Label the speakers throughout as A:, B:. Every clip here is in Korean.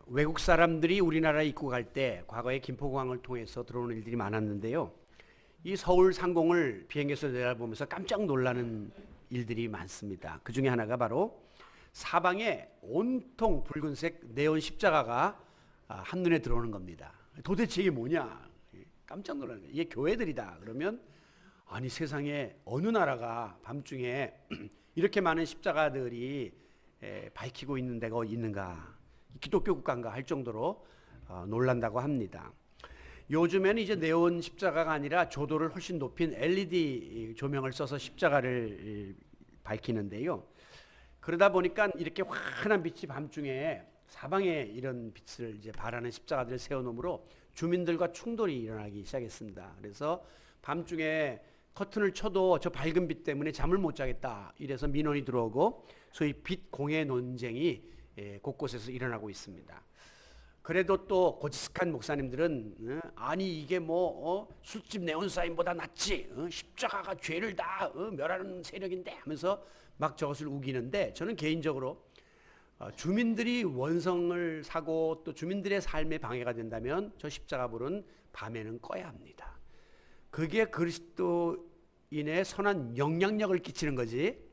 A: 외국 사람들이 우리나라에 입국할 때 과거에 김포공항을 통해서 들어오는 일들이 많았는데요. 이 서울 상공을 비행기에서 내다보면서 깜짝 놀라는 일들이 많습니다. 그 중에 하나가 바로 사방에 온통 붉은색 네온 십자가가 한눈에 들어오는 겁니다. 도대체 이게 뭐냐? 깜짝 놀라는 거예요. 이게 교회들이다. 그러면 아니 세상에 어느 나라가 밤중에 이렇게 많은 십자가들이 밝히고 있는 데가 있는가? 기독교 국가인가 할 정도로 놀란다고 합니다. 요즘에는 이제 네온 십자가가 아니라 조도를 훨씬 높인 LED 조명을 써서 십자가를 밝히는데요. 그러다 보니까 이렇게 환한 빛이 밤중에 사방에 이런 빛을 이제 발하는 십자가들을 세워놓으므로 주민들과 충돌이 일어나기 시작했습니다. 그래서 밤중에 커튼을 쳐도 저 밝은 빛 때문에 잠을 못 자겠다. 이래서 민원이 들어오고 소위 빛 공해 논쟁이 곳곳에서 일어나고 있습니다. 그래도 또 고지식한 목사님들은 아니 이게 뭐 술집 네온 사인보다 낫지, 십자가가 죄를 다 멸하는 세력인데 하면서 막 저것을 우기는데, 저는 개인적으로 주민들이 원성을 사고 또 주민들의 삶에 방해가 된다면 저 십자가불은 밤에는 꺼야 합니다. 그게 그리스도인의 선한 영향력을 끼치는 거지,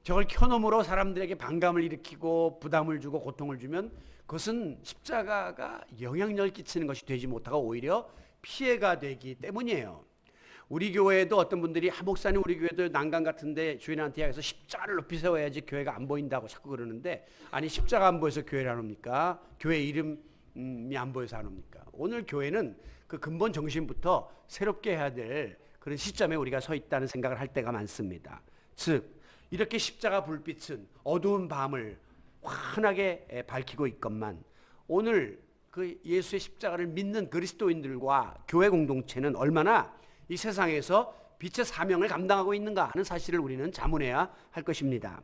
A: 저걸 켜놓음으로 사람들에게 반감을 일으키고 부담을 주고 고통을 주면 그것은 십자가가 영향력을 끼치는 것이 되지 못하고 오히려 피해가 되기 때문이에요. 우리 교회에도 어떤 분들이 목사님 우리 교회도 난간 같은데 주인한테 이야기해서 십자가를 높이 세워야지 교회가 안 보인다고 자꾸 그러는데, 아니 십자가 안 보여서 교회를 안 옵니까? 교회 이름이 안 보여서 안 옵니까? 오늘 교회는 그 근본 정신부터 새롭게 해야 될 그런 시점에 우리가 서 있다는 생각을 할 때가 많습니다. 즉 이렇게 십자가 불빛은 어두운 밤을 환하게 밝히고 있건만, 오늘 그 예수의 십자가를 믿는 그리스도인들과 교회 공동체는 얼마나 이 세상에서 빛의 사명을 감당하고 있는가 하는 사실을 우리는 자문해야 할 것입니다.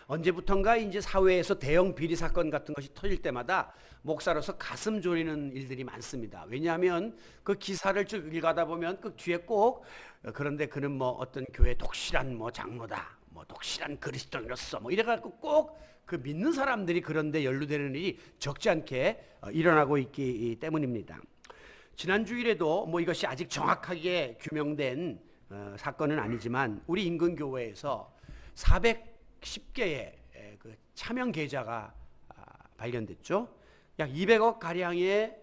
A: 언제부턴가 이제 사회에서 대형 비리 사건 같은 것이 터질 때마다 목사로서 가슴 졸이는 일들이 많습니다. 왜냐하면 그 기사를 쭉 읽어다 보면 그 뒤에 꼭 그런데 그는 뭐 어떤 교회 독실한 뭐 장로다, 뭐 독실한 그리스도인으로서 뭐 이래갖고 꼭 그 믿는 사람들이 그런데 연루되는 일이 적지 않게 일어나고 있기 때문입니다. 지난 주일에도 뭐 이것이 아직 정확하게 규명된 사건은 아니지만 우리 인근 교회에서 410개의 그 차명 계좌가 발견됐죠. 약 200억 가량의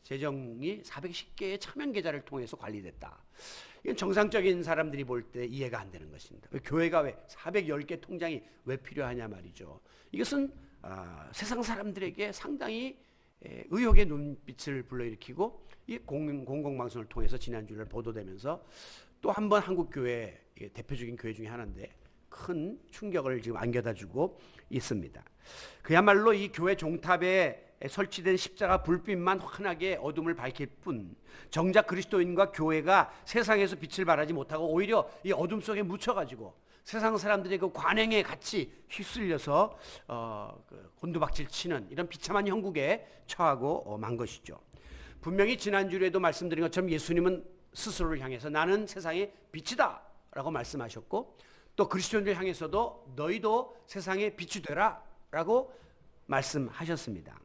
A: 재정이 410개의 차명 계좌를 통해서 관리됐다. 이건 정상적인 사람들이 볼 때 이해가 안 되는 것입니다. 교회가 왜 410개 통장이 왜 필요하냐 말이죠. 이것은 세상 사람들에게 상당히 의혹의 눈빛을 불러일으키고, 이 공공방송을 통해서 지난주에 보도되면서 또 한 번 한국교회 대표적인 교회 중에 하나인데 큰 충격을 지금 안겨다주고 있습니다. 그야말로 이 교회 종탑에 설치된 십자가 불빛만 환하게 어둠을 밝힐 뿐, 정작 그리스도인과 교회가 세상에서 빛을 발하지 못하고 오히려 이 어둠 속에 묻혀가지고 세상 사람들의 그 관행에 같이 휩쓸려서 곤두박질 치는 이런 비참한 형국에 처하고 만 것이죠. 분명히 지난주에도 말씀드린 것처럼 예수님은 스스로를 향해서 나는 세상의 빛이다 라고 말씀하셨고, 또 그리스도인들 향해서도 너희도 세상의 빛이 되라 라고 말씀하셨습니다.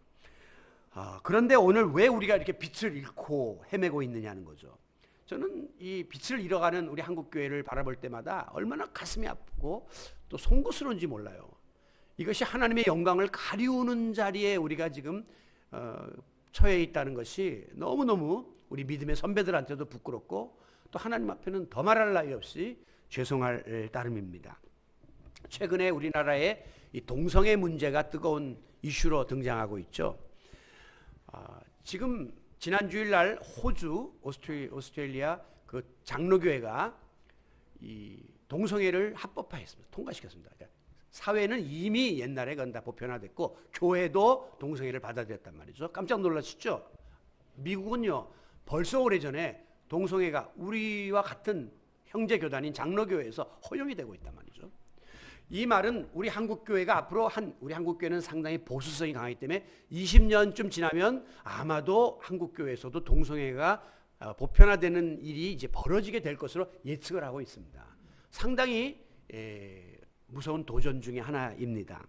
A: 그런데 오늘 왜 우리가 이렇게 빛을 잃고 헤매고 있느냐는 거죠. 저는 이 빛을 잃어가는 우리 한국교회를 바라볼 때마다 얼마나 가슴이 아프고 또 송구스러운지 몰라요. 이것이 하나님의 영광을 가리우는 자리에 우리가 지금 처해 있다는 것이 너무너무 우리 믿음의 선배들한테도 부끄럽고, 또 하나님 앞에는 더 말할 나위 없이 죄송할 따름입니다. 최근에 우리나라에 이 동성애 문제가 뜨거운 이슈로 등장하고 있죠. 지금 지난 주일날 호주, 오스트레일리아 그 장로교회가 이 동성애를 합법화했습니다. 통과시켰습니다. 사회는 이미 옛날에 그건 다 보편화됐고 교회도 동성애를 받아들였단 말이죠. 깜짝 놀라시죠? 미국은요 벌써 오래전에 동성애가 우리와 같은 형제교단인 장로교회에서 허용이 되고 있단 말이죠. 이 말은 우리 한국교회가 앞으로 우리 한국교회는 상당히 보수성이 강하기 때문에 20년쯤 지나면 아마도 한국교회에서도 동성애가 보편화되는 일이 이제 벌어지게 될 것으로 예측을 하고 있습니다. 상당히 무서운 도전 중에 하나입니다.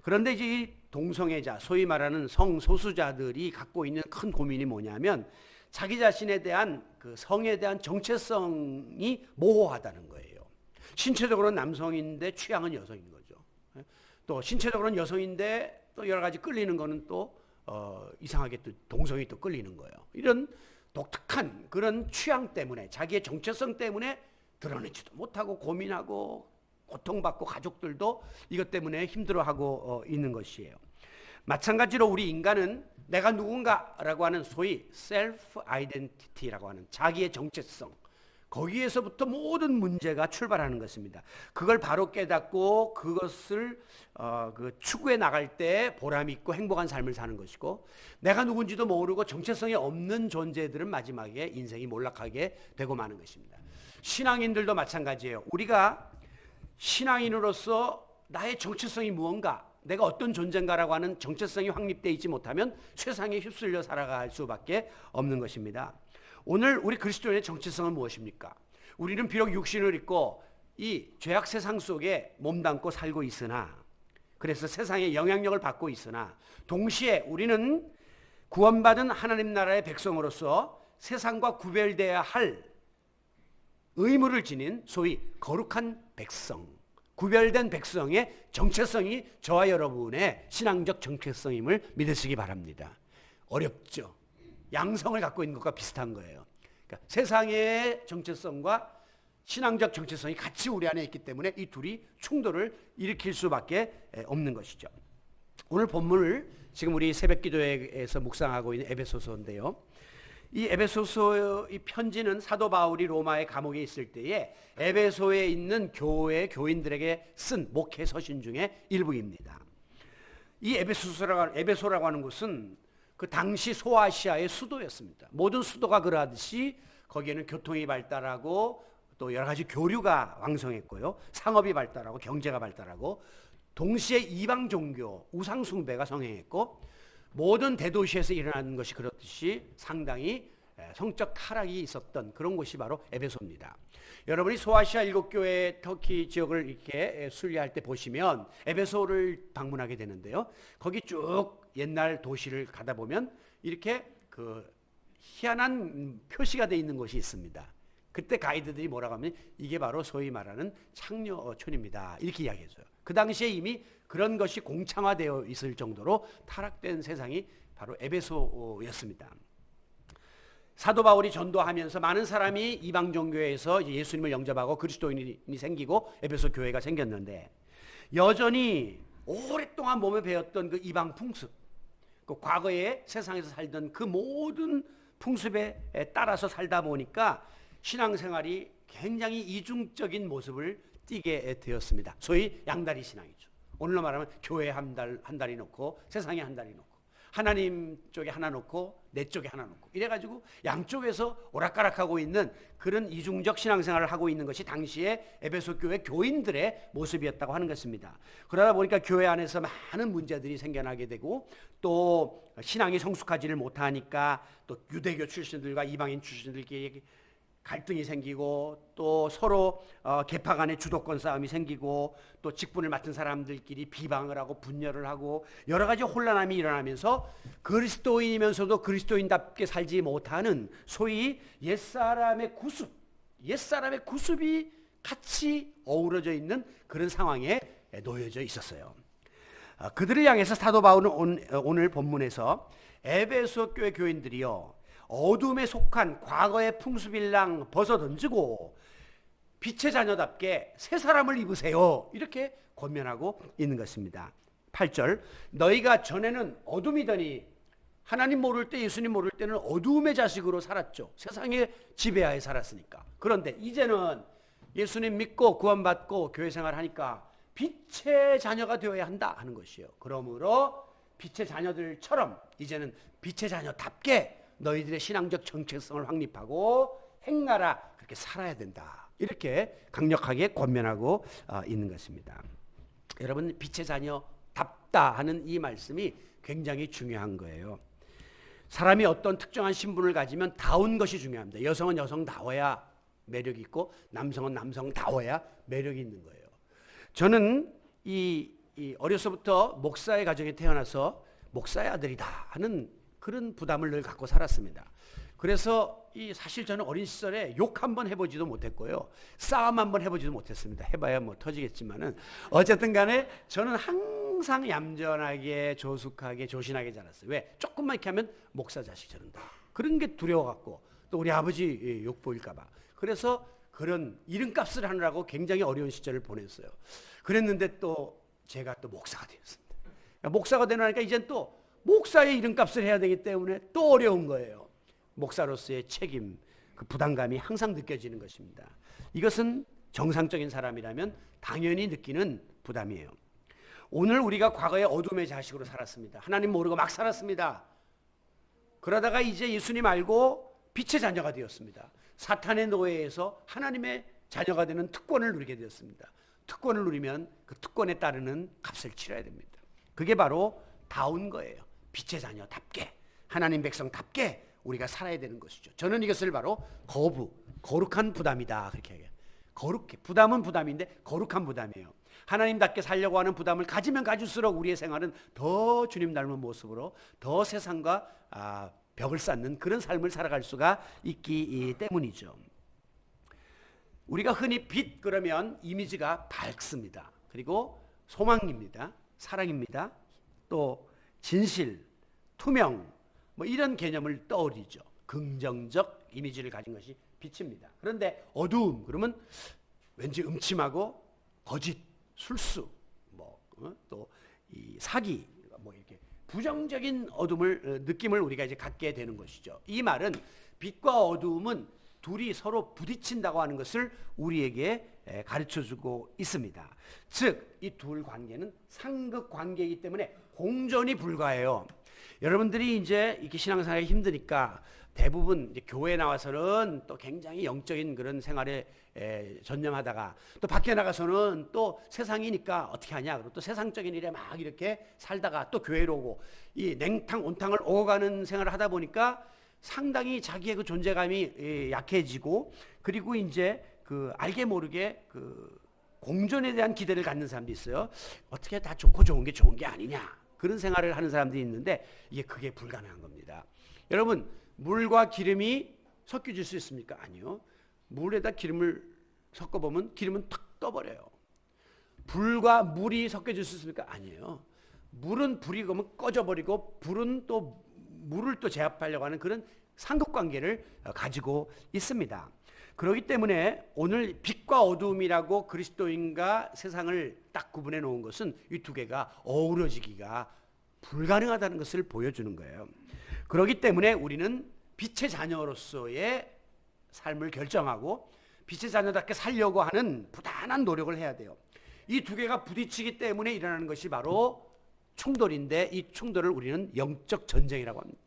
A: 그런데 이제 이 동성애자, 소위 말하는 성소수자들이 갖고 있는 큰 고민이 뭐냐면 자기 자신에 대한 그 성에 대한 정체성이 모호하다는 거예요. 신체적으로는 남성인데 취향은 여성인 거죠. 또 신체적으로는 여성인데 또 여러 가지 끌리는 거는 또 이상하게 또 동성이 또 끌리는 거예요. 이런 독특한 그런 취향 때문에 자기의 정체성 때문에 드러내지도 못하고 고민하고 고통받고 가족들도 이것 때문에 힘들어하고 있는 것이에요. 마찬가지로 우리 인간은 내가 누군가라고 하는 소위 셀프 아이덴티티라고 하는 자기의 정체성, 거기에서부터 모든 문제가 출발하는 것입니다. 그걸 바로 깨닫고 그것을 추구해 나갈 때 보람 있고 행복한 삶을 사는 것이고, 내가 누군지도 모르고 정체성이 없는 존재들은 마지막에 인생이 몰락하게 되고 마는 것입니다. 신앙인들도 마찬가지예요. 우리가 신앙인으로서 나의 정체성이 무언가, 내가 어떤 존재인가라고 하는 정체성이 확립되어 있지 못하면 세상에 휩쓸려 살아갈 수밖에 없는 것입니다. 오늘 우리 그리스도인의 정체성은 무엇입니까? 우리는 비록 육신을 입고 이 죄악 세상 속에 몸담고 살고 있으나, 그래서 세상의 영향력을 받고 있으나 동시에 우리는 구원받은 하나님 나라의 백성으로서 세상과 구별되어야 할 의무를 지닌 소위 거룩한 백성, 구별된 백성의 정체성이 저와 여러분의 신앙적 정체성임을 믿으시기 바랍니다. 어렵죠? 양성을 갖고 있는 것과 비슷한 거예요. 그러니까 세상의 정체성과 신앙적 정체성이 같이 우리 안에 있기 때문에 이 둘이 충돌을 일으킬 수밖에 없는 것이죠. 오늘 본문을 지금 우리 새벽기도회에서 묵상하고 있는 에베소서인데요. 이 에베소서 이 편지는 사도 바울이 로마의 감옥에 있을 때에 에베소에 있는 교회 교인들에게 쓴 목회 서신 중에 일부입니다. 이 에베소라고 하는 곳은 그 당시 소아시아의 수도였습니다. 모든 수도가 그러하듯이 거기에는 교통이 발달하고 또 여러 가지 교류가 왕성했고요. 상업이 발달하고 경제가 발달하고 동시에 이방 종교, 우상 숭배가 성행했고 모든 대도시에서 일어나는 것이 그렇듯이 상당히 성적 타락이 있었던 그런 곳이 바로 에베소입니다. 여러분이 소아시아 7교회 터키 지역을 이렇게 순례할 때 보시면 에베소를 방문하게 되는데요. 거기 쭉 옛날 도시를 가다 보면 이렇게 그 희한한 표시가 되어 있는 곳이 있습니다. 그때 가이드들이 뭐라고 하면 이게 바로 소위 말하는 창녀촌입니다. 이렇게 이야기해줘요. 그 당시에 이미 그런 것이 공창화되어 있을 정도로 타락된 세상이 바로 에베소였습니다. 사도 바울이 전도하면서 많은 사람이 이방 종교에서 예수님을 영접하고 그리스도인이 생기고 에베소 교회가 생겼는데, 여전히 오랫동안 몸에 배웠던 그 이방 풍습, 그 과거에 세상에서 살던 그 모든 풍습에 따라서 살다 보니까 신앙생활이 굉장히 이중적인 모습을 띠게 되었습니다. 소위 양다리 신앙이죠. 오늘로 말하면 교회 한 다리 놓고 세상에 한 다리 놓고 하나님 쪽에 하나 놓고 내 쪽에 하나 놓고 이래가지고 양쪽에서 오락가락하고 있는 그런 이중적 신앙생활을 하고 있는 것이 당시에 에베소 교회 교인들의 모습이었다고 하는 것입니다. 그러다 보니까 교회 안에서 많은 문제들이 생겨나게 되고 또 신앙이 성숙하지를 못하니까 또 유대교 출신들과 이방인 출신들끼리 갈등이 생기고 또 서로 계파 간의 주도권 싸움이 생기고 또 직분을 맡은 사람들끼리 비방을 하고 분열을 하고 여러 가지 혼란함이 일어나면서 그리스도인이면서도 그리스도인답게 살지 못하는 소위 옛사람의 구습이 같이 어우러져 있는 그런 상황에 놓여져 있었어요. 그들을 향해서 사도 바울은 오늘 본문에서 에베소 교회 교인들이요, 어둠에 속한 과거의 풍습일랑 벗어던지고 빛의 자녀답게 새 사람을 입으세요, 이렇게 권면하고 있는 것입니다. 8절, 너희가 전에는 어둠이더니 하나님 모를 때, 예수님 모를 때는 어둠의 자식으로 살았죠. 세상의 지배하에 살았으니까. 그런데 이제는 예수님 믿고 구원받고 교회 생활하니까 빛의 자녀가 되어야 한다 하는 것이요. 그러므로 빛의 자녀들처럼 이제는 빛의 자녀답게 너희들의 신앙적 정체성을 확립하고 행하라, 그렇게 살아야 된다, 이렇게 강력하게 권면하고 있는 것입니다. 여러분, 빛의 자녀답다 하는 이 말씀이 굉장히 중요한 거예요. 사람이 어떤 특정한 신분을 가지면 다운 것이 중요합니다. 여성은 여성다워야 매력이 있고 남성은 남성다워야 매력이 있는 거예요. 저는 이 이 어려서부터 목사의 가정에 태어나서 목사의 아들이다 하는 그런 부담을 늘 갖고 살았습니다. 그래서 사실 저는 어린 시절에 욕 한번 해보지도 못했고요. 싸움 한번 해보지도 못했습니다. 해봐야 뭐 터지겠지만은 어쨌든 간에 저는 항상 얌전하게 조숙하게 조신하게 자랐어요. 왜? 조금만 이렇게 하면 목사 자식 저런다. 그런 게 두려워갖고 또 우리 아버지 욕 보일까봐. 그래서 그런 이름값을 하느라고 굉장히 어려운 시절을 보냈어요. 그랬는데 또 제가 또 목사가 되었습니다. 그러니까 목사가 되니까 이젠 또 목사의 이름값을 해야 되기 때문에 또 어려운 거예요. 목사로서의 책임, 그 부담감이 항상 느껴지는 것입니다. 이것은 정상적인 사람이라면 당연히 느끼는 부담이에요. 오늘 우리가 과거에 어둠의 자식으로 살았습니다. 하나님 모르고 막 살았습니다. 그러다가 이제 예수님 알고 빛의 자녀가 되었습니다. 사탄의 노예에서 하나님의 자녀가 되는 특권을 누리게 되었습니다. 특권을 누리면 그 특권에 따르는 값을 치러야 됩니다. 그게 바로 다운 거예요. 빛의 자녀답게, 하나님 백성답게 우리가 살아야 되는 것이죠. 저는 이것을 바로 거룩한 부담이다 그렇게 얘기해요. 거룩해. 부담은 부담인데 거룩한 부담이에요. 하나님답게 살려고 하는 부담을 가지면 가질수록 우리의 생활은 더 주님 닮은 모습으로 더 세상과 벽을 쌓는 그런 삶을 살아갈 수가 있기 때문이죠. 우리가 흔히 빛 그러면 이미지가 밝습니다. 그리고 소망입니다. 사랑입니다. 또 진실, 투명 뭐 이런 개념을 떠올리죠. 긍정적 이미지를 가진 것이 빛입니다. 그런데 어두움 그러면 왠지 음침하고 거짓, 술수, 또 이 사기, 뭐 이렇게 부정적인 느낌을 우리가 이제 갖게 되는 것이죠. 이 말은 빛과 어두움은 둘이 서로 부딪힌다고 하는 것을 우리에게 가르쳐주고 있습니다. 즉, 이 둘 관계는 상극 관계이기 때문에 공존이 불가해요. 여러분들이 이제 이렇게 신앙생활이 힘드니까 대부분 이제 교회에 나와서는 또 굉장히 영적인 그런 생활에 전념하다가 또 밖에 나가서는 또 세상이니까 어떻게 하냐 그리고 또 세상적인 일에 막 이렇게 살다가 또 교회로 오고 이 냉탕 온탕을 오가는 생활을 하다 보니까 상당히 자기의 그 존재감이 약해지고 그리고 이제 그 알게 모르게 그 공존에 대한 기대를 갖는 사람도 있어요. 어떻게 다 좋고 좋은 게 좋은 게 아니냐 그런 생활을 하는 사람들이 있는데 그게 불가능한 겁니다. 여러분 물과 기름이 섞여질 수 있습니까? 아니요. 물에다 기름을 섞어보면 기름은 탁 떠버려요. 불과 물이 섞여질 수 있습니까? 아니에요. 물은 불이 그러면 꺼져버리고 불은 또 물을 또 제압하려고 하는 그런 상극관계를 가지고 있습니다. 그렇기 때문에 오늘 빛과 어두움이라고 그리스도인과 세상을 딱 구분해 놓은 것은 이 두 개가 어우러지기가 불가능하다는 것을 보여주는 거예요. 그렇기 때문에 우리는 빛의 자녀로서의 삶을 결정하고 빛의 자녀답게 살려고 하는 부단한 노력을 해야 돼요. 이 두 개가 부딪히기 때문에 일어나는 것이 바로 충돌인데 이 충돌을 우리는 영적 전쟁이라고 합니다.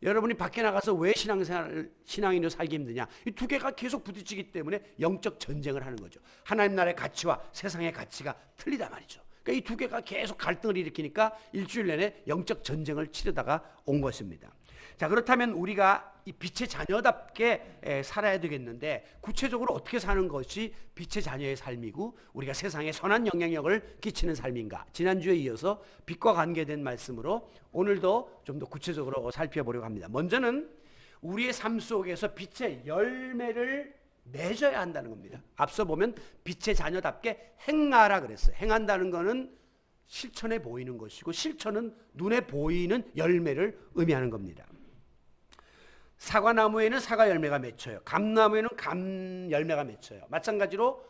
A: 여러분이 밖에 나가서 왜 신앙인으로 살기 힘드냐? 이 두 개가 계속 부딪히기 때문에 영적 전쟁을 하는 거죠. 하나님 나라의 가치와 세상의 가치가 틀리다 말이죠. 그러니까 이 두 개가 계속 갈등을 일으키니까 일주일 내내 영적 전쟁을 치르다가 온 것입니다. 자, 그렇다면 우리가 이 빛의 자녀답게 살아야 되겠는데 구체적으로 어떻게 사는 것이 빛의 자녀의 삶이고 우리가 세상에 선한 영향력을 끼치는 삶인가? 지난주에 이어서 빛과 관계된 말씀으로 오늘도 좀 더 구체적으로 살펴보려고 합니다. 먼저는 우리의 삶 속에서 빛의 열매를 맺어야 한다는 겁니다. 앞서 보면 빛의 자녀답게 행하라 그랬어요. 행한다는 거는 실천해 보이는 것이고 실천은 눈에 보이는 열매를 의미하는 겁니다. 사과나무에는 사과 열매가 맺혀요. 감나무에는 감 열매가 맺혀요. 마찬가지로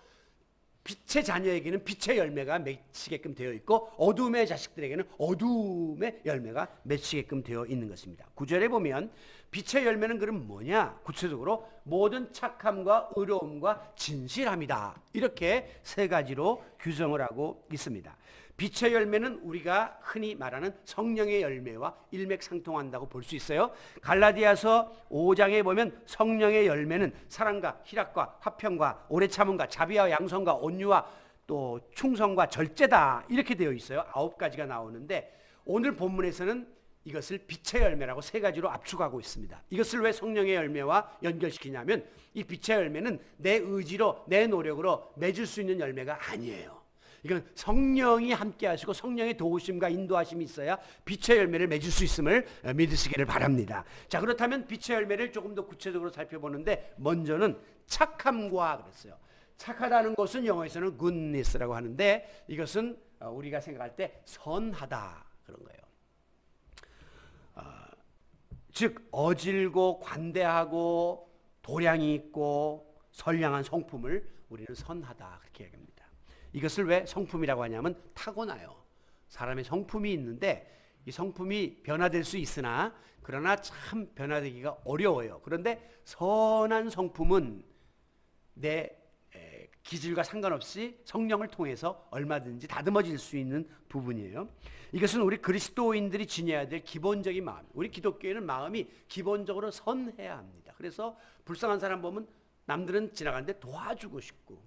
A: 빛의 자녀에게는 빛의 열매가 맺히게끔 되어 있고 어둠의 자식들에게는 어둠의 열매가 맺히게끔 되어 있는 것입니다. 9절에 보면 빛의 열매는 그럼 뭐냐? 구체적으로 모든 착함과 의로움과 진실함이다. 이렇게 세 가지로 규정을 하고 있습니다. 빛의 열매는 우리가 흔히 말하는 성령의 열매와 일맥상통한다고 볼 수 있어요. 갈라디아서 5장에 보면 성령의 열매는 사랑과 희락과 화평과 오래 참음과 자비와 양선과 온유와 또 충성과 절제다 이렇게 되어 있어요. 9가지가 나오는데 오늘 본문에서는 이것을 빛의 열매라고 세 가지로 압축하고 있습니다. 이것을 왜 성령의 열매와 연결시키냐면 이 빛의 열매는 내 의지로 내 노력으로 맺을 수 있는 열매가 아니에요. 이건 성령이 함께 하시고 성령의 도우심과 인도하심이 있어야 빛의 열매를 맺을 수 있음을 믿으시기를 바랍니다. 자, 그렇다면 빛의 열매를 조금 더 구체적으로 살펴보는데 먼저는 착함과 그랬어요. 착하다는 것은 영어에서는 goodness라고 하는데 이것은 우리가 생각할 때 선하다 그런 거예요. 즉 어질고 관대하고 도량이 있고 선량한 성품을 우리는 선하다 그렇게 얘기합니다. 이것을 왜 성품이라고 하냐면 타고나요. 사람의 성품이 있는데 이 성품이 변화될 수 있으나 그러나 참 변화되기가 어려워요. 그런데 선한 성품은 내 기질과 상관없이 성령을 통해서 얼마든지 다듬어질 수 있는 부분이에요. 이것은 우리 그리스도인들이 지녀야 될 기본적인 마음. 우리 기독교에는 마음이 기본적으로 선해야 합니다. 그래서 불쌍한 사람 보면 남들은 지나가는데 도와주고 싶고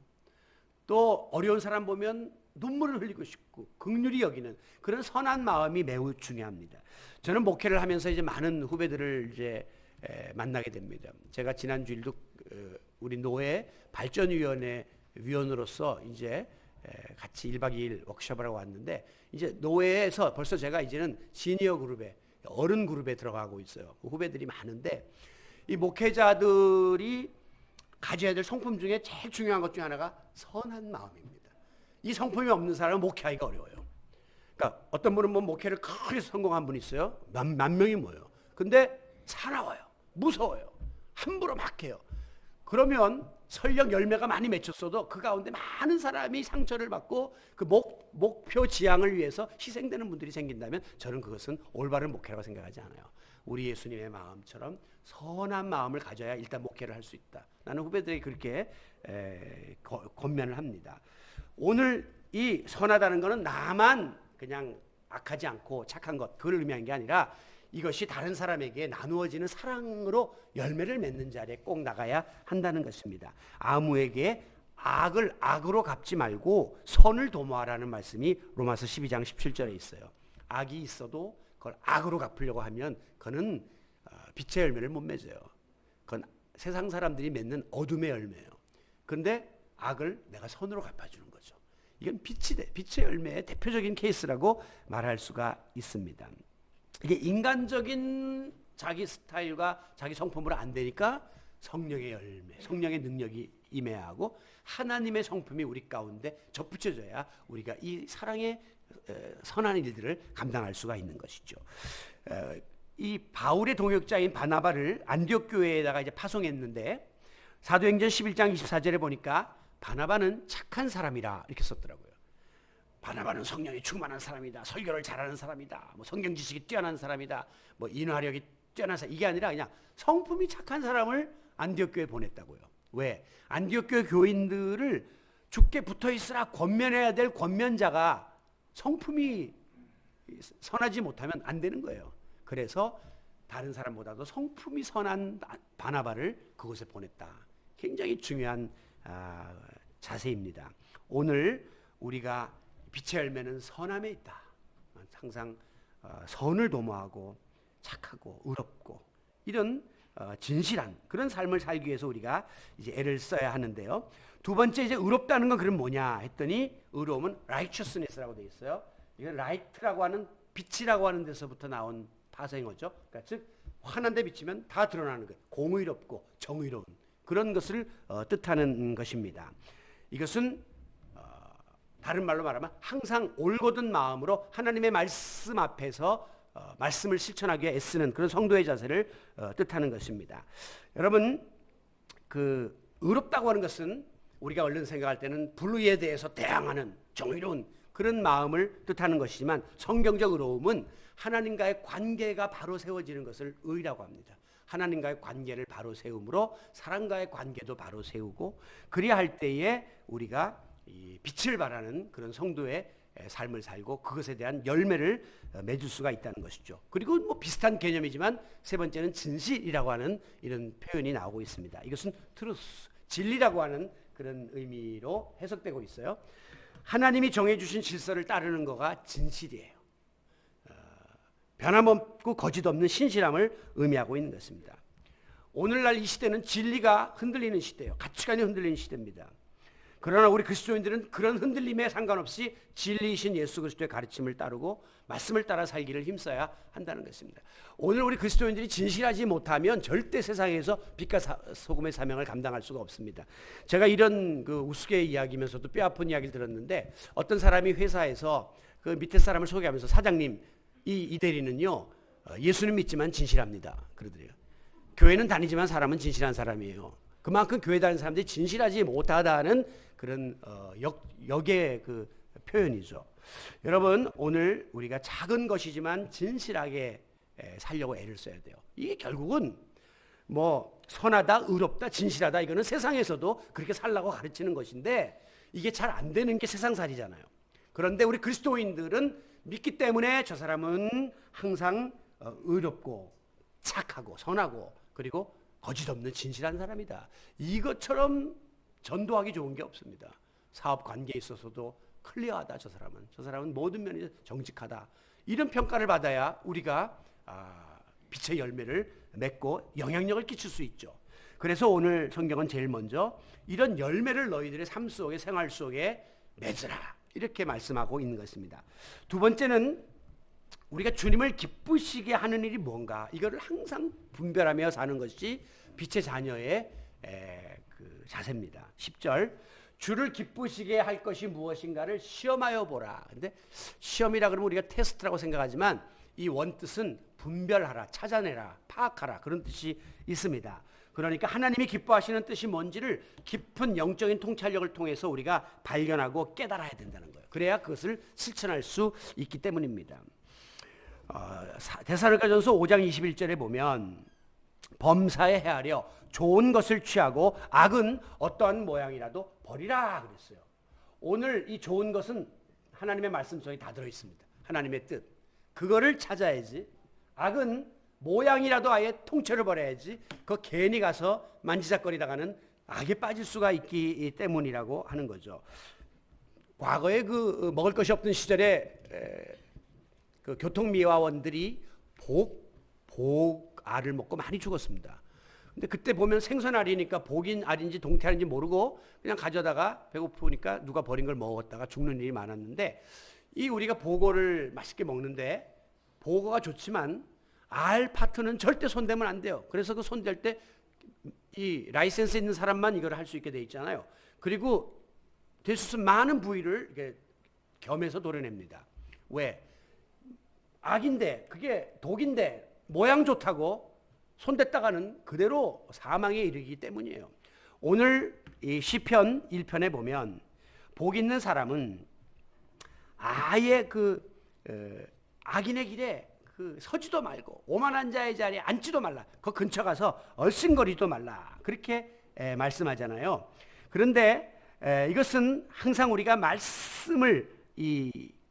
A: 또 어려운 사람 보면 눈물을 흘리고 싶고 긍휼히 여기는 그런 선한 마음이 매우 중요합니다. 저는 목회를 하면서 이제 많은 후배들을 이제 만나게 됩니다. 제가 지난 주일도 우리 노회 발전위원회 위원으로서 이제 같이 1박 2일 워크숍을 하고 왔는데 이제 노회에서 벌써 제가 이제는 시니어 그룹에 어른 그룹에 들어가고 있어요. 그 후배들이 많은데 이 목회자들이 가져야 될 성품 중에 제일 중요한 것 중에 하나가 선한 마음입니다. 이 성품이 없는 사람은 목회하기가 어려워요. 그러니까 어떤 분은 뭐 목회를 크게 성공한 분이 있어요. 만 명이 모여요. 근데 사나워요. 무서워요. 함부로 막 해요. 그러면 설령 열매가 많이 맺혔어도 그 가운데 많은 사람이 상처를 받고 그 목표 지향을 위해서 희생되는 분들이 생긴다면 저는 그것은 올바른 목회라고 생각하지 않아요. 우리 예수님의 마음처럼 선한 마음을 가져야 일단 목회를 할 수 있다. 나는 후배들이 그렇게 권면을 합니다. 오늘 이 선하다는 것은 나만 그냥 악하지 않고 착한 것 그걸 의미한 게 아니라 이것이 다른 사람에게 나누어지는 사랑으로 열매를 맺는 자리에 꼭 나가야 한다는 것입니다. 아무에게 악을 악으로 갚지 말고 선을 도모하라는 말씀이 로마서 12장 17절에 있어요. 악이 있어도 그걸 악으로 갚으려고 하면 그는 빛의 열매를 못 맺어요. 그건 세상 사람들이 맺는 어둠의 열매예요. 그런데 악을 내가 선으로 갚아주는 거죠. 이건 빛의 열매의 대표적인 케이스라고 말할 수가 있습니다. 이게 인간적인 자기 스타일과 자기 성품으로 안 되니까 성령의 열매, 성령의 능력이 임해야 하고 하나님의 성품이 우리 가운데 접붙여져야 우리가 이 사랑의 선한 일들을 감당할 수가 있는 것이죠. 이 바울의 동역자인 바나바를 안디옥 교회에다가 이제 파송했는데 사도행전 11장 24절에 보니까 바나바는 착한 사람이라 이렇게 썼더라고요. 바나바는 성령이 충만한 사람이다. 설교를 잘하는 사람이다. 뭐 성경 지식이 뛰어난 사람이다. 뭐 인화력이 뛰어난 사람. 이게 아니라 그냥 성품이 착한 사람을 안디옥 교회에 보냈다고요. 왜? 안디옥 교회 교인들을 죽게 붙어 있으라 권면해야 될 권면자가 성품이 선하지 못하면 안 되는 거예요. 그래서 다른 사람보다도 성품이 선한 바나바를 그곳에 보냈다. 굉장히 중요한 자세입니다. 오늘 우리가 빛의 열매는 선함에 있다. 항상 선을 도모하고 착하고 의롭고 이런 진실한 그런 삶을 살기 위해서 우리가 이제 애를 써야 하는데요. 두 번째 이제 의롭다는 건 그럼 뭐냐 했더니 의로움은 righteousness라고 되어 있어요. 이건 right라고 하는 빛이라고 하는 데서부터 나온 파생어죠. 그러니까 즉 환한데 비치면 다 드러나는 것. 공의롭고 정의로운 그런 것을 뜻하는 것입니다. 이것은 다른 말로 말하면 항상 올곧은 마음으로 하나님의 말씀 앞에서 말씀을 실천하기 위해 애쓰는 그런 성도의 자세를 뜻하는 것입니다. 여러분 그 의롭다고 하는 것은 우리가 얼른 생각할 때는 불의에 대해서 대항하는 정의로운 그런 마음을 뜻하는 것이지만 성경적 의로움은 하나님과의 관계가 바로 세워지는 것을 의라고 합니다. 하나님과의 관계를 바로 세움으로 사람과의 관계도 바로 세우고 그리야 할 때에 우리가 이 빛을 발하는 그런 성도의 삶을 살고 그것에 대한 열매를 맺을 수가 있다는 것이죠. 그리고 뭐 비슷한 개념이지만 세 번째는 진실이라고 하는 이런 표현이 나오고 있습니다. 이것은 트루스, 진리라고 하는 그런 의미로 해석되고 있어요. 하나님이 정해주신 질서를 따르는 거가 진실이에요. 변함없고 거짓 없는 신실함을 의미하고 있는 것입니다. 오늘날 이 시대는 진리가 흔들리는 시대예요. 가치관이 흔들리는 시대입니다. 그러나 우리 그리스도인들은 그런 흔들림에 상관없이 진리이신 예수 그리스도의 가르침을 따르고 말씀을 따라 살기를 힘써야 한다는 것입니다. 오늘 우리 그리스도인들이 진실하지 못하면 절대 세상에서 빛과 소금의 사명을 감당할 수가 없습니다. 제가 이런 그 우스개 이야기면서도 뼈아픈 이야기를 들었는데, 어떤 사람이 회사에서 그 밑에 사람을 소개하면서, 사장님, 이 대리는요 예수는 믿지만 진실합니다 그러더래요. 교회는 다니지만 사람은 진실한 사람이에요. 그만큼 교회 다니는 사람들이 진실하지 못하다는 그런 역의 그 표현이죠. 여러분, 오늘 우리가 작은 것이지만 진실하게 살려고 애를 써야 돼요. 이게 결국은 뭐 선하다, 의롭다, 진실하다, 이거는 세상에서도 그렇게 살라고 가르치는 것인데, 이게 잘 안 되는 게 세상살이잖아요. 그런데 우리 그리스도인들은 믿기 때문에 저 사람은 항상 의롭고 착하고 선하고 그리고 거짓 없는 진실한 사람이다, 이것처럼 전도하기 좋은 게 없습니다. 사업 관계에 있어서도 클리어하다, 저 사람은 모든 면에서 정직하다, 이런 평가를 받아야 우리가 빛의 열매를 맺고 영향력을 끼칠 수 있죠. 그래서 오늘 성경은 제일 먼저 이런 열매를 너희들의 삶 속에, 생활 속에 맺으라, 이렇게 말씀하고 있는 것입니다. 두 번째는 우리가 주님을 기쁘시게 하는 일이 뭔가, 이거를 항상 분별하며 사는 것이 빛의 자녀의 그 자세입니다. 10절, 주를 기쁘시게 할 것이 무엇인가를 시험하여 보라. 근데 시험이라 그러면 우리가 테스트라고 생각하지만 이 원뜻은 분별하라, 찾아내라, 파악하라, 그런 뜻이 있습니다. 그러니까 하나님이 기뻐하시는 뜻이 뭔지를 깊은 영적인 통찰력을 통해서 우리가 발견하고 깨달아야 된다는 거예요. 그래야 그것을 실천할 수 있기 때문입니다. 데살로니가전서 5장 21절에 보면 범사에 헤아려 좋은 것을 취하고 악은 어떠한 모양이라도 버리라 그랬어요. 오늘 이 좋은 것은 하나님의 말씀 속에 다 들어있습니다. 하나님의 뜻, 그거를 찾아야지. 악은 모양이라도 아예 통째로 버려야지. 그거 괜히 가서 만지작거리다가는 악에 빠질 수가 있기 때문이라고 하는 거죠. 과거에 그 먹을 것이 없던 시절에 그 교통미화원들이 복알을 먹고 많이 죽었습니다. 근데 그때 보면 생선알이니까 복인 알인지 동태알인지 모르고 그냥 가져다가 배고프니까 누가 버린 걸 먹었다가 죽는 일이 많았는데, 이 우리가 보고를 맛있게 먹는데 보고가 좋지만 알 파트는 절대 손대면 안 돼요. 그래서 그 손댈 때 이 라이센스 있는 사람만 이걸 할 수 있게 돼 있잖아요. 그리고 될 수 있는 많은 부위를 이렇게 겸해서 도려냅니다. 왜? 악인데, 그게 독인데 모양 좋다고 손댔다가는 그대로 사망에 이르기 때문이에요. 오늘 이 시편 1편에 보면 복 있는 사람은 아예 그 악인의 길에 그 서지도 말고 오만한 자의 자리에 앉지도 말라, 그 근처 가서 얼씬거리지도 말라, 그렇게 말씀하잖아요. 그런데 이것은 항상 우리가 말씀을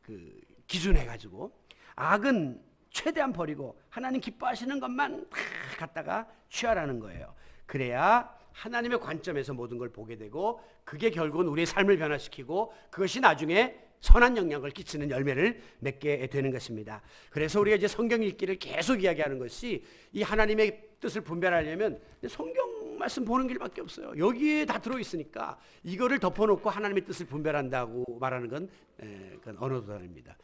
A: 그 기준해 가지고 악은 최대한 버리고 하나님 기뻐하시는 것만 다 갖다가 취하라는 거예요. 그래야 하나님의 관점에서 모든 걸 보게 되고, 그게 결국은 우리의 삶을 변화시키고 그것이 나중에 선한 영향을 끼치는 열매를 맺게 되는 것입니다. 그래서 우리가 이제 성경 읽기를 계속 이야기하는 것이, 이 하나님의 뜻을 분별하려면 성경 말씀 보는 길밖에 없어요. 여기에 다 들어있으니까 이거를 덮어놓고 하나님의 뜻을 분별한다고 말하는 건 그건 언어도단입니다.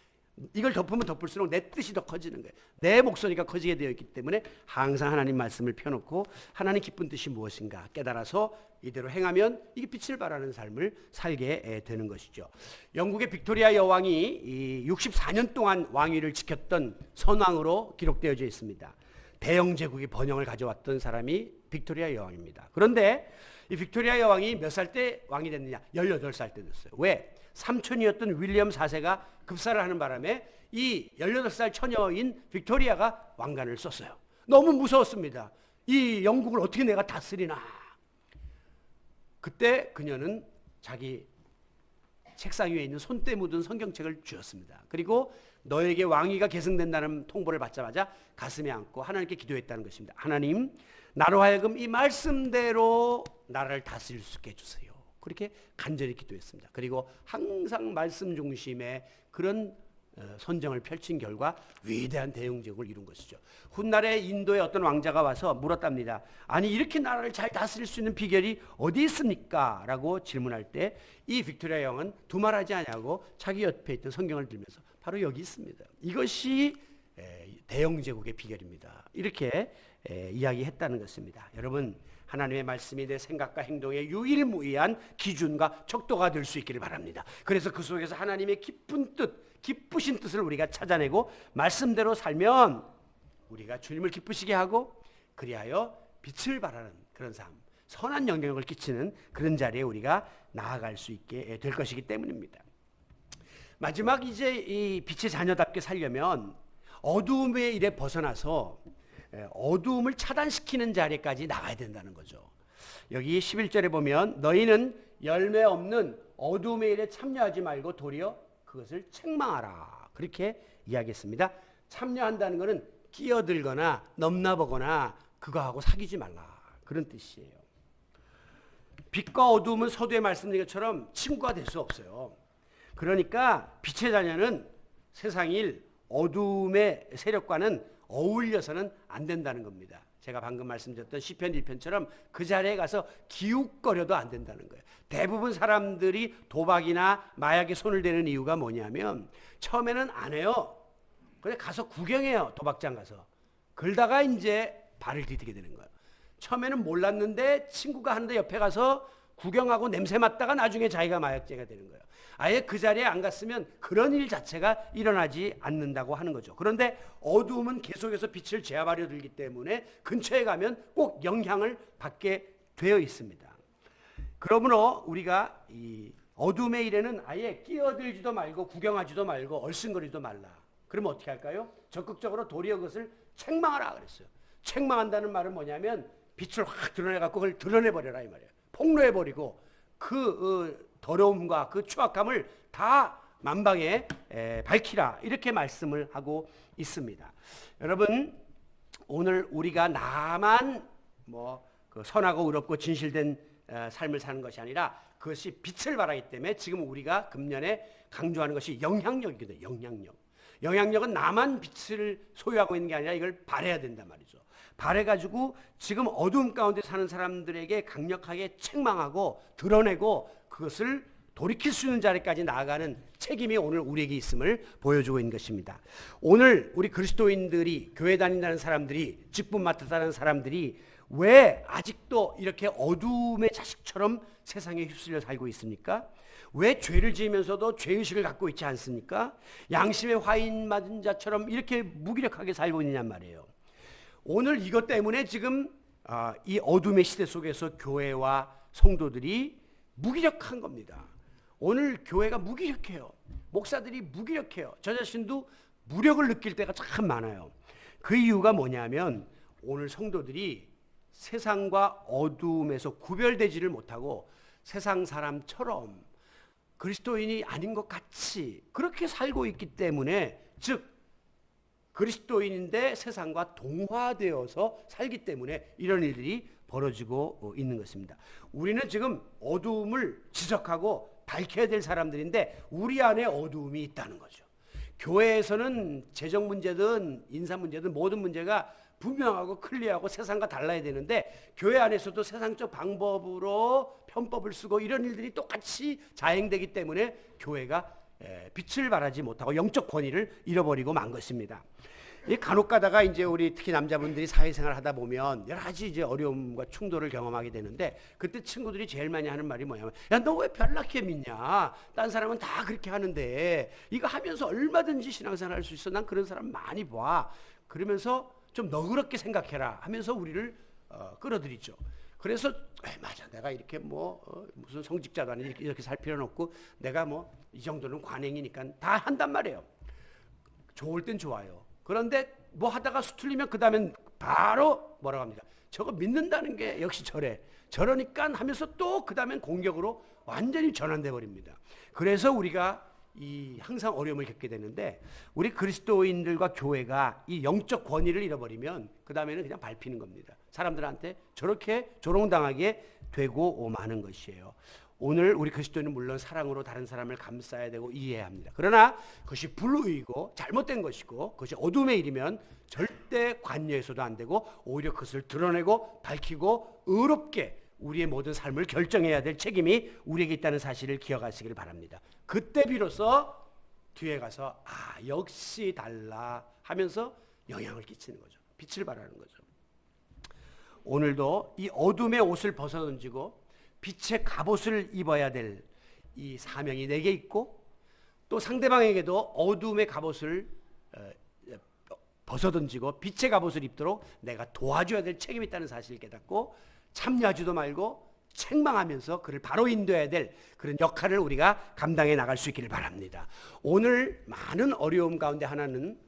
A: 이걸 덮으면 덮을수록 내 뜻이 더 커지는 거예요. 내 목소리가 커지게 되어 있기 때문에 항상 하나님 말씀을 펴놓고 하나님 기쁜 뜻이 무엇인가 깨달아서 이대로 행하면 이게 빛을 발하는 삶을 살게 되는 것이죠. 영국의 빅토리아 여왕이 64년 동안 왕위를 지켰던 선왕으로 기록되어져 있습니다. 대영 제국의 번영을 가져왔던 사람이 빅토리아 여왕입니다. 그런데 이 빅토리아 여왕이 몇 살 때 왕이 됐느냐? 18살 때 됐어요. 왜? 삼촌이었던 윌리엄 4세가 급사를 하는 바람에 이 18살 처녀인 빅토리아가 왕관을 썼어요. 너무 무서웠습니다. 이 영국을 어떻게 내가 다스리나. 그때 그녀는 자기 책상 위에 있는 손때 묻은 성경책을 주었습니다. 그리고 너에게 왕위가 계승된다는 통보를 받자마자 가슴에 안고 하나님께 기도했다는 것입니다. 하나님, 나로 하여금 이 말씀대로 나라를 다스릴 수 있게 해주세요. 그렇게 간절히 기도했습니다. 그리고 항상 말씀 중심의 그런 선정을 펼친 결과 위대한 대영제국을 이룬 것이죠. 훗날에 인도의 어떤 왕자가 와서 물었답니다. 아니 이렇게 나라를 잘 다스릴 수 있는 비결이 어디 있습니까? 라고 질문할 때 이 빅토리아 여왕은 두말하지 않냐고 자기 옆에 있던 성경을 들면서 바로 여기 있습니다. 이것이 대영제국의 비결입니다. 이렇게 이야기했다는 것입니다. 여러분, 하나님의 말씀이 내 생각과 행동의 유일무이한 기준과 척도가 될 수 있기를 바랍니다. 그래서 그 속에서 하나님의 기쁘신 뜻을 우리가 찾아내고 말씀대로 살면 우리가 주님을 기쁘시게 하고 그리하여 빛을 발하는 그런 삶, 선한 영향력을 끼치는 그런 자리에 우리가 나아갈 수 있게 될 것이기 때문입니다. 마지막 이제 이 빛의 자녀답게 살려면 어두움의 일에 벗어나서 어두움을 차단시키는 자리까지 나가야 된다는 거죠. 여기 11절에 보면 너희는 열매 없는 어두움의 일에 참여하지 말고 도리어 그것을 책망하라. 그렇게 이야기했습니다. 참여한다는 것은 끼어들거나 넘나보거나 그거하고 사귀지 말라. 그런 뜻이에요. 빛과 어두움은 서두에 말씀드린 것처럼 친구가 될 수 없어요. 그러니까 빛의 자녀는 세상일 어두움의 세력과는 어울려서는 안 된다는 겁니다. 제가 방금 말씀드렸던 시편 1편처럼 그 자리에 가서 기웃거려도 안 된다는 거예요. 대부분 사람들이 도박이나 마약에 손을 대는 이유가 뭐냐면 처음에는 안 해요. 근데 가서 구경해요. 도박장 가서. 그러다가 이제 발을 디디게 되는 거예요. 처음에는 몰랐는데 친구가 하는데 옆에 가서 구경하고 냄새 맡다가 나중에 자기가 마약죄가 되는 거예요. 아예 그 자리에 안 갔으면 그런 일 자체가 일어나지 않는다고 하는 거죠. 그런데 어두움은 계속해서 빛을 제압하려 들기 때문에 근처에 가면 꼭 영향을 받게 되어 있습니다. 그러므로 우리가 이 어둠의 일에는 아예 끼어들지도 말고 구경하지도 말고 얼씬거리지도 말라. 그러면 어떻게 할까요? 적극적으로 도리어 그것을 책망하라 그랬어요. 책망한다는 말은 뭐냐면 빛을 확 드러내갖고 그걸 드러내버려라 이 말이에요. 폭로해버리고 그 더러움과 그 추악함을 다 만방에 밝히라 이렇게 말씀을 하고 있습니다. 여러분, 오늘 우리가 나만 그 선하고 의롭고 진실된 삶을 사는 것이 아니라 그것이 빛을 발하기 때문에 지금 우리가 금년에 강조하는 것이 영향력이거든요. 영향력은 나만 빛을 소유하고 있는 게 아니라 이걸 발해야 된단 말이죠. 발해가지고 지금 어두움 가운데 사는 사람들에게 강력하게 책망하고 드러내고 그것을 돌이킬 수 있는 자리까지 나아가는 책임이 오늘 우리에게 있음을 보여주고 있는 것입니다. 오늘 우리 그리스도인들이 교회 다닌다는 사람들이 직분 맡았다는 사람들이 왜 아직도 이렇게 어둠의 자식처럼 세상에 휩쓸려 살고 있습니까? 왜 죄를 지으면서도 죄의식을 갖고 있지 않습니까? 양심의 화인 맞은 자처럼 이렇게 무기력하게 살고 있느냔 말이에요. 오늘 이것 때문에 지금 이 어둠의 시대 속에서 교회와 성도들이 무기력한 겁니다. 오늘 교회가 무기력해요. 목사들이 무기력해요. 저 자신도 무력을 느낄 때가 참 많아요. 그 이유가 뭐냐면 오늘 성도들이 세상과 어둠에서 구별되지를 못하고 세상 사람처럼 그리스도인이 아닌 것 같이 그렇게 살고 있기 때문에, 즉 그리스도인인데 세상과 동화되어서 살기 때문에 이런 일들이 벌어지고 있는 것입니다. 우리는 지금 어두움을 지적하고 밝혀야 될 사람들인데 우리 안에 어두움이 있다는 거죠. 교회에서는 재정 문제든 인사 문제든 모든 문제가 분명하고 클리어하고 세상과 달라야 되는데 교회 안에서도 세상적 방법으로 편법을 쓰고 이런 일들이 똑같이 자행되기 때문에 교회가 빛을 발하지 못하고 영적 권위를 잃어버리고 만 것입니다. 간혹 가다가 이제 우리 특히 남자분들이 사회생활 하다 보면 여러 가지 이제 어려움과 충돌을 경험하게 되는데 그때 친구들이 제일 많이 하는 말이 뭐냐면, 야, 너 왜 별나게 믿냐? 딴 사람은 다 그렇게 하는데 이거 하면서 얼마든지 신앙생활 할 수 있어. 난 그런 사람 많이 봐. 그러면서 좀 너그럽게 생각해라 하면서 우리를 끌어들이죠. 그래서 맞아, 내가 이렇게 무슨 성직자도 아니고 이렇게 살 필요는 없고 내가 이 정도는 관행이니까 다 한단 말이에요. 좋을 땐 좋아요. 그런데 하다가 수틀리면 그 다음엔 바로 뭐라고 합니까? 저거 믿는다는 게 역시 저러니까 하면서 또 그 다음엔 공격으로 완전히 전환돼 버립니다. 그래서 우리가 항상 어려움을 겪게 되는데 우리 그리스도인들과 교회가 이 영적 권위를 잃어버리면 그 다음에는 그냥 밟히는 겁니다. 사람들한테 저렇게 조롱당하게 되고 마는 것이에요. 오늘 우리 그리스도인은 물론 사랑으로 다른 사람을 감싸야 되고 이해해야 합니다. 그러나 그것이 불의이고 잘못된 것이고 그것이 어둠의 일이면 절대 관여해서도 안 되고 오히려 그것을 드러내고 밝히고 의롭게 우리의 모든 삶을 결정해야 될 책임이 우리에게 있다는 사실을 기억하시길 바랍니다. 그때 비로소 뒤에 가서 역시 달라 하면서 영향을 끼치는 거죠. 빛을 발하는 거죠. 오늘도 이 어둠의 옷을 벗어던지고 빛의 갑옷을 입어야 될 이 사명이 내게 있고 또 상대방에게도 어둠의 갑옷을 벗어던지고 빛의 갑옷을 입도록 내가 도와줘야 될 책임이 있다는 사실을 깨닫고 참여하지도 말고 책망하면서 그를 바로 인도해야 될 그런 역할을 우리가 감당해 나갈 수 있기를 바랍니다. 오늘 많은 어려움 가운데 하나는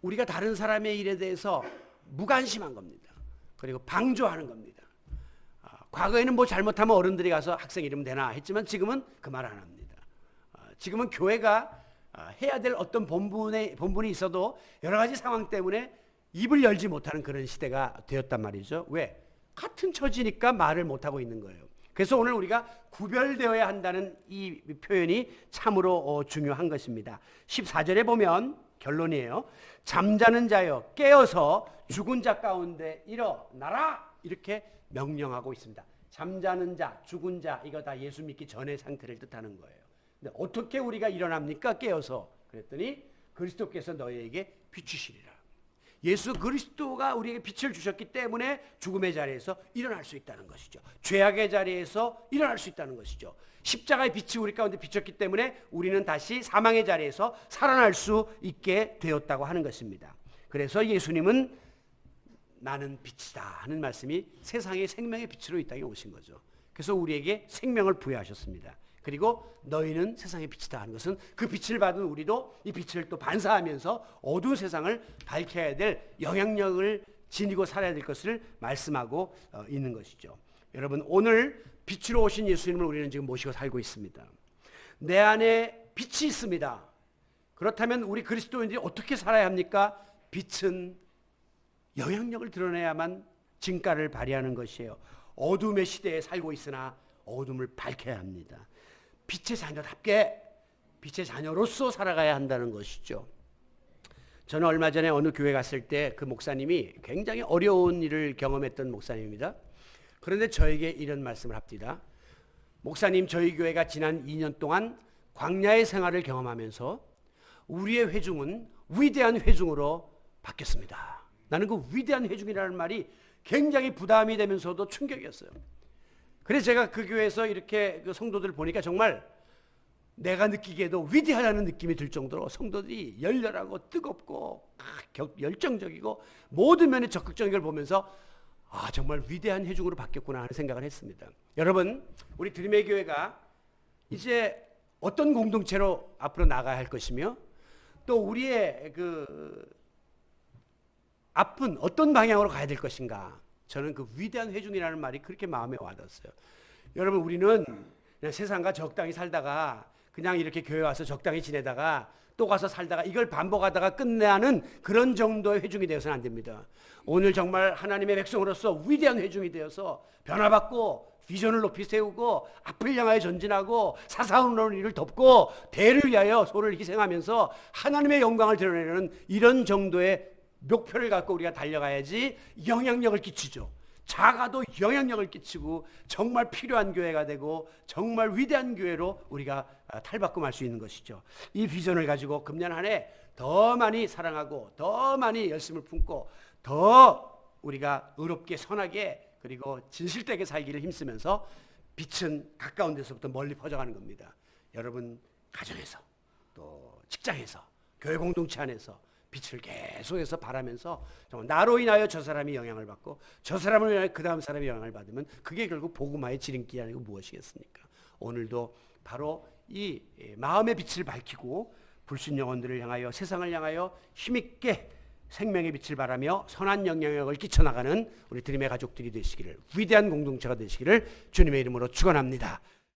A: 우리가 다른 사람의 일에 대해서 무관심한 겁니다. 그리고 방조하는 겁니다. 과거에는 뭐 잘못하면 어른들이 가서 학생 이름 대나 했지만 지금은 그 말 안 합니다. 지금은 교회가 해야 될 어떤 본분이 있어도 여러 가지 상황 때문에 입을 열지 못하는 그런 시대가 되었단 말이죠. 왜? 같은 처지니까 말을 못하고 있는 거예요. 그래서 오늘 우리가 구별되어야 한다는 이 표현이 참으로 중요한 것입니다. 14절에 보면 결론이에요. 잠자는 자여 깨어서 죽은 자 가운데 일어나라 이렇게 명령하고 있습니다. 잠자는 자, 죽은 자 이거 다 예수 믿기 전의 상태를 뜻하는 거예요. 근데 어떻게 우리가 일어납니까? 깨어서. 그랬더니 그리스도께서 너희에게 비추시리라. 예수 그리스도가 우리에게 빛을 주셨기 때문에 죽음의 자리에서 일어날 수 있다는 것이죠. 죄악의 자리에서 일어날 수 있다는 것이죠. 십자가의 빛이 우리 가운데 비쳤기 때문에 우리는 다시 사망의 자리에서 살아날 수 있게 되었다고 하는 것입니다. 그래서 예수님은 나는 빛이다 하는 말씀이 세상의 생명의 빛으로 이 땅에 오신 거죠. 그래서 우리에게 생명을 부여하셨습니다. 그리고 너희는 세상의 빛이다 하는 것은 그 빛을 받은 우리도 이 빛을 또 반사하면서 어두운 세상을 밝혀야 될 영향력을 지니고 살아야 될 것을 말씀하고 있는 것이죠. 여러분 오늘 빛으로 오신 예수님을 우리는 지금 모시고 살고 있습니다. 내 안에 빛이 있습니다. 그렇다면 우리 그리스도인들이 어떻게 살아야 합니까? 빛은 영향력을 드러내야만 진가를 발휘하는 것이에요. 어둠의 시대에 살고 있으나 어둠을 밝혀야 합니다. 빛의 자녀답게 빛의 자녀로서 살아가야 한다는 것이죠. 저는 얼마 전에 어느 교회 갔을 때 그 목사님이 굉장히 어려운 일을 경험했던 목사님입니다. 그런데 저에게 이런 말씀을 합니다. 목사님, 저희 교회가 지난 2년 동안 광야의 생활을 경험하면서 우리의 회중은 위대한 회중으로 바뀌었습니다. 나는 그 위대한 회중이라는 말이 굉장히 부담이 되면서도 충격이었어요. 그래서 제가 그 교회에서 이렇게 그 성도들을 보니까 정말 내가 느끼기에도 위대하다는 느낌이 들 정도로 성도들이 열렬하고 뜨겁고 열정적이고 모든 면에 적극적인 걸 보면서 정말 위대한 회중으로 바뀌었구나 하는 생각을 했습니다. 여러분, 우리 드림의 교회가 이제 어떤 공동체로 앞으로 나가야 할 것이며 또 우리의 그 앞은 어떤 방향으로 가야 될 것인가. 저는 그 위대한 회중이라는 말이 그렇게 마음에 와닿았어요. 여러분 우리는 그냥 세상과 적당히 살다가 그냥 이렇게 교회 와서 적당히 지내다가 또 가서 살다가 이걸 반복하다가 끝내는 그런 정도의 회중이 되어서는 안 됩니다. 오늘 정말 하나님의 백성으로서 위대한 회중이 되어서 변화받고 비전을 높이 세우고 앞을 향하여 전진하고 사사로운 일을 덮고 대를 위하여 소를 희생하면서 하나님의 영광을 드러내는 이런 정도의 목표를 갖고 우리가 달려가야지 영향력을 끼치죠. 작아도 영향력을 끼치고 정말 필요한 교회가 되고 정말 위대한 교회로 우리가 탈바꿈 할 수 있는 것이죠. 이 비전을 가지고 금년 한 해 더 많이 사랑하고 더 많이 열심을 품고 더 우리가 의롭게 선하게 그리고 진실되게 살기를 힘쓰면서 빛은 가까운 데서부터 멀리 퍼져가는 겁니다. 여러분 가정에서 또 직장에서 교회 공동체 안에서 빛을 계속해서 바라면서 정말 나로 인하여 저 사람이 영향을 받고 저 사람을 인하여 그 다음 사람이 영향을 받으면 그게 결국 복음화의 지름길이 아니고 무엇이겠습니까? 오늘도 바로 이 마음의 빛을 밝히고 불신 영혼들을 향하여 세상을 향하여 힘있게 생명의 빛을 바라며 선한 영향력을 끼쳐나가는 우리 드림의 가족들이 되시기를 위대한 공동체가 되시기를 주님의 이름으로 축원합니다.